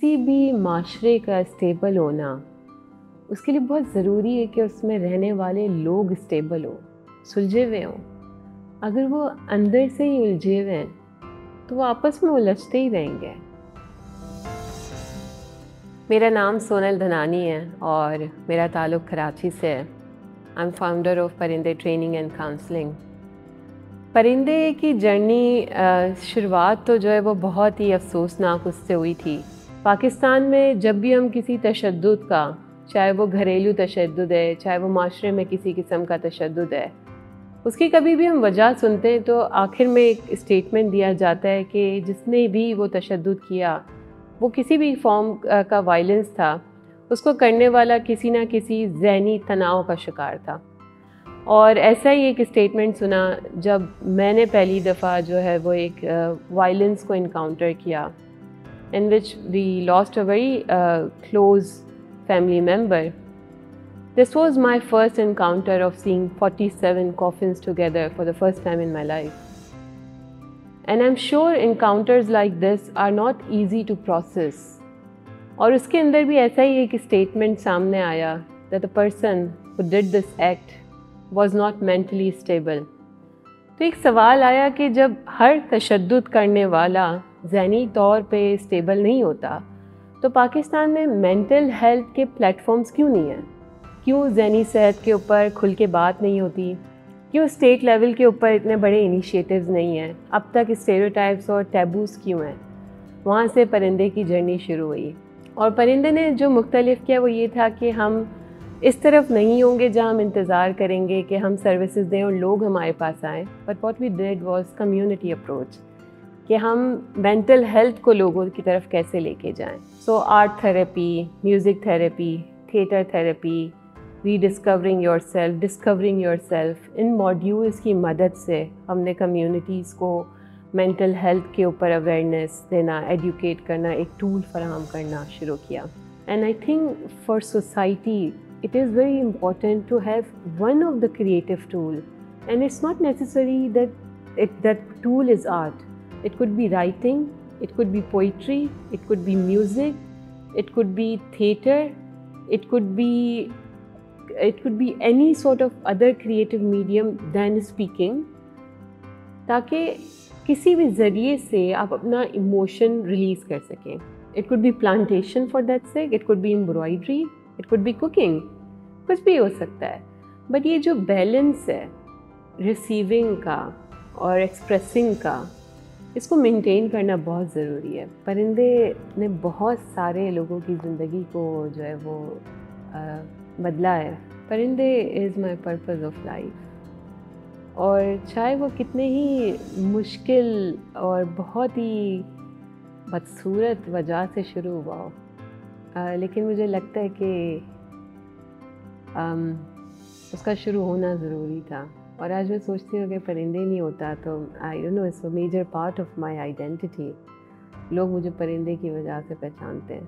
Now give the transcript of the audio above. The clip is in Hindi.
किसी भी माशरे का स्टेबल होना, उसके लिए बहुत ज़रूरी है कि उसमें रहने वाले लोग स्टेबल हों, सुलझे हुए हों। अगर वो अंदर से ही उलझे हुए हैं, तो वो आपस में उलझते ही रहेंगे। मेरा नाम सोनल धनानी है और मेरा ताल्लुक़ कराची से है। आई एम फाउंडर ऑफ परिंदे ट्रेनिंग एंड काउंसलिंग। परिंदे की जर्नी शुरुआत तो जो है वो बहुत ही अफ़सोसनाक उससे हुई थी। पाकिस्तान में जब भी हम किसी तशद्दुद का, चाहे वो घरेलू तशद्दुद है, चाहे वो माशरे में किसी किस्म का तशद्दुद है, उसकी कभी भी हम वजह सुनते हैं तो आखिर में एक स्टेटमेंट दिया जाता है कि जिसने भी वो तशद्दुद किया, वो किसी भी फॉर्म का वायलेंस था, उसको करने वाला किसी ना किसी ज़हनी तनाव का शिकार था। और ऐसा ही एक स्टेटमेंट सुना जब मैंने पहली दफ़ा जो है वो एक वायलेंस को इनकाउंटर किया, in which we lost a very close family member. This was my first encounter of seeing 47 coffins together for the first time in my life. And I'm sure encounters like this are not easy to process. और उसके अंदर भी ऐसा ही एक स्टेटमेंट सामने आया that the person who did this act was not mentally stable. तो एक सवाल आया कि जब हर तशद्दुद करने वाला ज़हनी तौर पे स्टेबल नहीं होता, तो पाकिस्तान में मेंटल हेल्थ के प्लेटफॉर्म्स क्यों नहीं हैं? क्यों ज़हनी सेहत के ऊपर खुल के बात नहीं होती? क्यों स्टेट लेवल के ऊपर इतने बड़े इनिशिएटिव्स नहीं हैं? अब तक स्टेरियोटाइप्स और टैबूज़ क्यों हैं? वहाँ से परिंदे की जर्नी शुरू हुई और परिंदे ने जो मुख्तलिफ किया वो ये था कि हम इस तरफ नहीं होंगे जहाँ हम इंतज़ार करेंगे कि हम सर्विसेज दें और लोग हमारे पास आएँ, but what we did was community approach, कि हम मेंटल हेल्थ को लोगों की तरफ कैसे लेके जाएं। So art therapy, music therapy, theatre therapy, rediscovering yourself, discovering yourself, इन मॉड्यूल्स की मदद से हमने कम्युनिटीज़ को मेंटल हेल्थ के ऊपर अवेयरनेस देना, एडुकेट करना, एक टूल फराहम करना शुरू किया। And I think for society it is very important to have one of the creative tool, and it's not necessary that that tool is art. It could be writing, it could be poetry, it could be music, it could be theater, it could be any sort of other creative medium than speaking, ताकि किसी भी ज़रिए से आप अपना इमोशन रिलीज़ कर सकें। It could be plantation for that sake, it could be embroidery, it could be cooking, कुछ भी हो सकता है। बट ये जो बैलेंस है रिसीविंग का और एक्सप्रेसिंग का, इसको मेंटेन करना बहुत ज़रूरी है। परिंदे ने बहुत सारे लोगों की ज़िंदगी को जो है वो बदला है। परिंदे is my purpose of life, और चाहे वो कितने ही मुश्किल और बहुत ही बदसूरत वजह से शुरू हुआ हो, लेकिन मुझे लगता है कि उसका शुरू होना ज़रूरी था। और आज मैं सोचती हूँ अगर परिंदे नहीं होता तो I don't know, it's a major part of my identity. लोग मुझे परिंदे की वजह से पहचानते हैं।